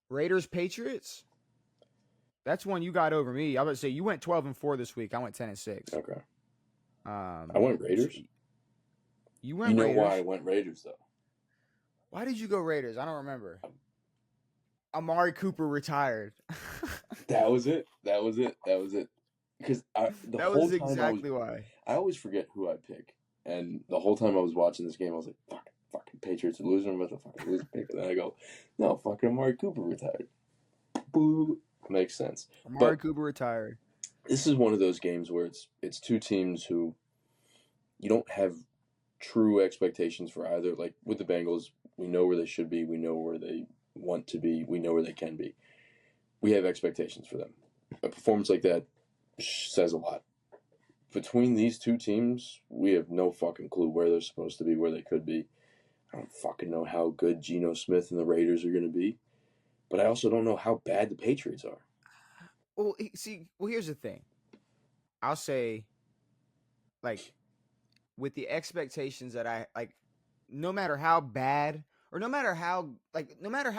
Raiders Patriots. That's one you got over me. I would say you went 12-4 this week. I went 10-6. Okay. I Um, went Raiders. you You went know why I Raiders. went Raiders, though? Why did you go Raiders? I don't remember. Amari Cooper retired. That was it. That was it. That was it. Because the That whole was time exactly why. I always forget who I pick. And the whole time I was watching this game, I was like, fucking Patriots are losing. I'm about to fucking lose pick. And then I go, no, fucking Amari Cooper retired. Boo. Makes sense. Amari But Cooper retired. this is one of those games where it's two teams who you don't have true expectations for either. Like with the Bengals, we know where they should be. We know where they want to be. We know where they can be. We have expectations for them. A performance like that says a lot. Between these two teams, we have no fucking clue where they're supposed to be, where they could be. I don't fucking know how good Geno Smith and the Raiders are going to be, but I also don't know how bad the Patriots are. Well, here's the thing. I'll say, like, with the expectations that I like, no matter how bad or no matter how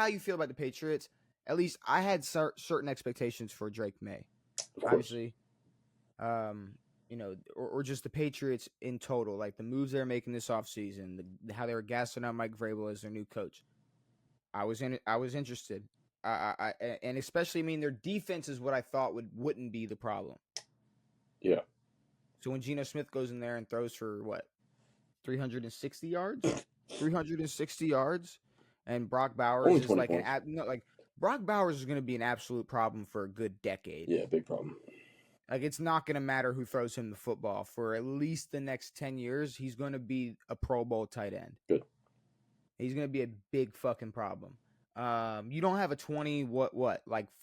you feel about the Patriots, at least I had certain expectations for Drake May. Of course. Obviously, or just the Patriots in total, like the moves they're making this offseason, how they were gassing out Mike Vrabel as their new coach. I was interested. And especially, I mean, their defense is what I thought wouldn't be the problem. Yeah. So when Geno Smith goes in there and throws for what, 360 yards, 360 yards, and Brock Bowers Only is 20 like points. Brock Bowers is going to be an absolute problem for a good decade. Yeah, big problem. Like, it's not going to matter who throws him the football for at least the next 10 years. He's going to be a Pro Bowl tight end. Good. He's going to be a big fucking problem. You don't have a 4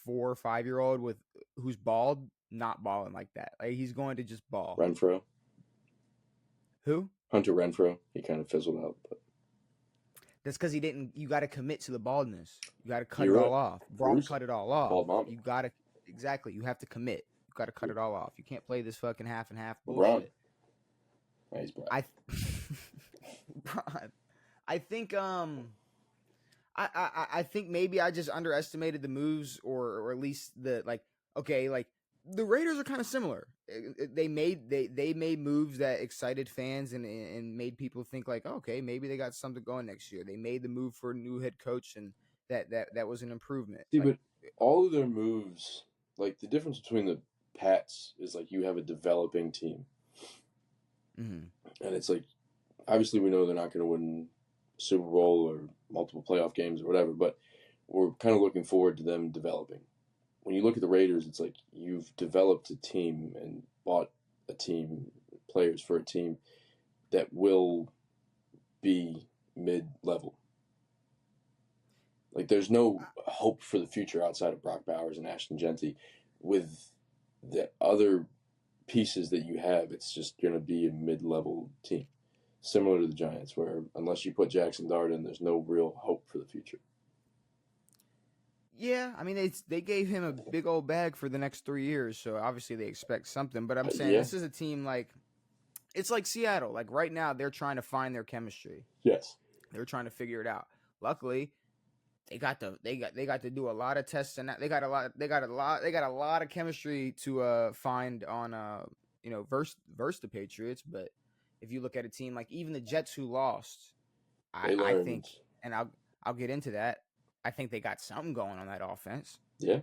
or 5-year-old with who's bald, not balling like that. Like, he's going to just ball. Renfro. Who? Hunter Renfro. He kind of fizzled out, but that's because he didn't. You got to commit to the baldness. You got to cut You're it right. all off. Brock cut it all off. Bald mama. You got to exactly. You have to commit. You got to cut it all off. You can't play this fucking half and half bullshit. LeBron. He's black. I think I think maybe I just underestimated the moves, or at least the the Raiders are kind of similar. They made moves that excited fans and made people think like, okay, maybe they got something going next year. They made the move for a new head coach, and that was an improvement. See, but all of their moves, like the difference between the Pats is like you have a developing team, and it's like obviously we know they're not going to win Super Bowl or multiple playoff games or whatever, but we're kind of looking forward to them developing. When you look at the Raiders, it's like you've developed a team and bought a team, players for a team that will be mid-level. Like there's no hope for the future outside of Brock Bowers and Ashton Genty. With the other pieces that you have, it's just going to be a mid-level team. Similar to the Giants, where unless you put Jackson Dart in, there's no real hope for the future. Yeah, I mean, they gave him a big old bag for the next 3 years, so obviously they expect something. But I'm saying This is a team like it's like Seattle. Like right now, they're trying to find their chemistry. Yes, they're trying to figure it out. Luckily, they got to do a lot of tests, and they got a lot of chemistry to find on versus the Patriots. But if you look at a team like even the Jets who lost, I think, and I'll get into that. I think they got something going on that offense. Yeah.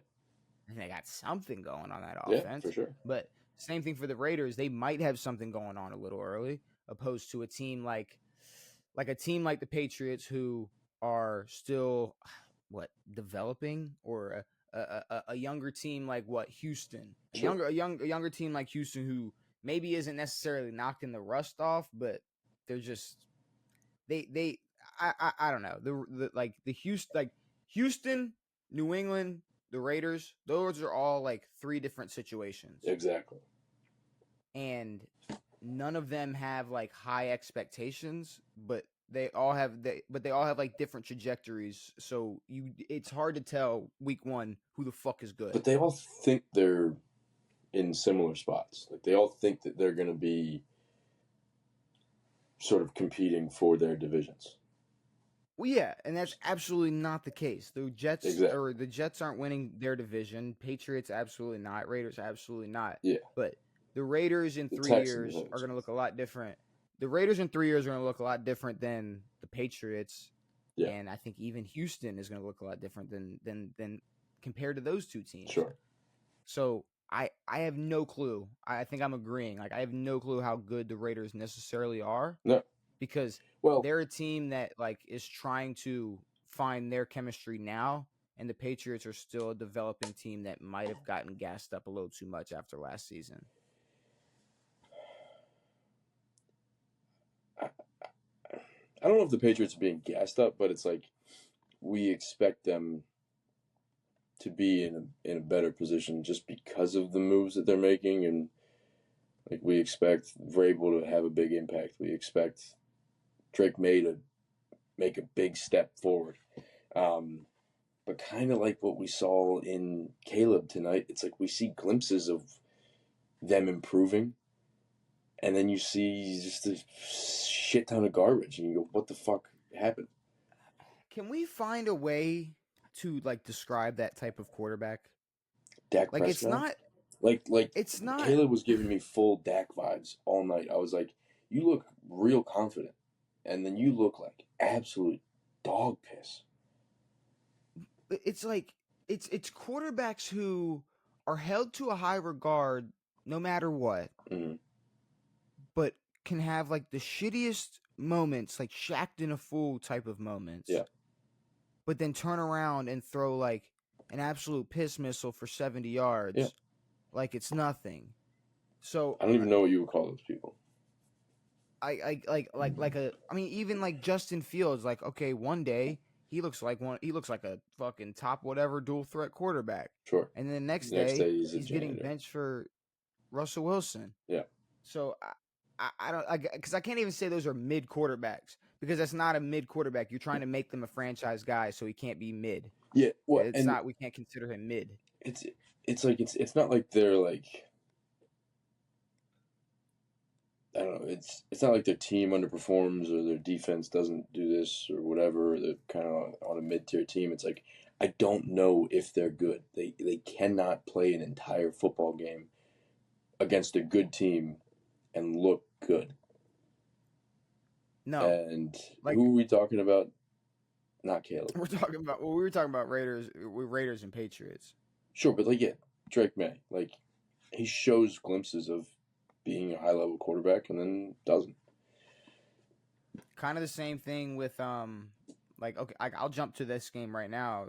And they got something going on that offense. Yeah, for sure. But same thing for the Raiders. They might have something going on a little early, opposed to a team like the Patriots who are still developing, or a younger team like Houston. Sure. A younger team like Houston who maybe isn't necessarily knocking the rust off, but they're just I don't know. The Houston, New England, the Raiders, those are all like 3 different situations. Exactly. And none of them have like high expectations, but they all have like different trajectories. So it's hard to tell week 1 who the fuck is good. But they all think they're in similar spots. Like they all think that they're going to be sort of competing for their divisions. Well, yeah, and that's absolutely not the case. Exactly. The Jets aren't winning their division. Patriots absolutely not. Raiders absolutely not. Yeah. But the Raiders in The 3 years Texans. are going to look a lot different. The Raiders in 3 years are going to look a lot different than the Patriots, Yeah. and I think even Houston is going to look a lot different than compared to those two teams. Sure. So I have no clue. I think I'm agreeing. Like I have no clue how good the Raiders necessarily are No. because Well, they're a team that like is trying to find their chemistry now, and the Patriots are still a developing team that might have gotten gassed up a little too much after last season. I don't know if the Patriots are being gassed up, but it's like we expect them to be in a better position just because of the moves that they're making, and like we expect Vrabel to have a big impact. We expect Drake May to make a big step forward. But kind of like what we saw in Caleb tonight, it's like we see glimpses of them improving, and then you see just a shit ton of garbage, and you go, "What the fuck happened?" Can we find a way to like describe that type of quarterback? Dak Like it's Prescott, not like it's not Caleb was giving me full Dak vibes all night. I was like, "You look real confident," and then you look like absolute dog piss. it's like it's quarterbacks who are held to a high regard no matter what, Mm-hmm. but can have like the shittiest moments, like Shacked in a Fool type of moments, Yeah, but then turn around and throw like an absolute piss missile for 70 yeah. yards like it's nothing. So I don't even know what you would call those people. I mean even like Justin Fields, like okay, one day he looks like a fucking top whatever dual threat quarterback. Sure. And then the next The next day day he's a he's getting janitor. benched for Russell Wilson. Yeah, So I don't because I can't even say those are mid quarterbacks because that's not a mid quarterback. You're trying to make them a franchise guy, so he can't be mid. yeah. Well, It's and not. We can't consider him mid. it's like it's not like they're like I don't know. It's not like their team underperforms or their defense doesn't do this or whatever. They're kind of on a mid tier team. It's like I don't know if they're good. They cannot play an entire football game against a good team and look good. No, And like who are we talking about? Not Caleb. we're talking about. Well, we were talking about Raiders and Patriots. Sure, but like yeah, Drake May. Like he shows glimpses of being a high level quarterback and then doesn't. Kind of the same thing with like okay, I'll jump to this game right now.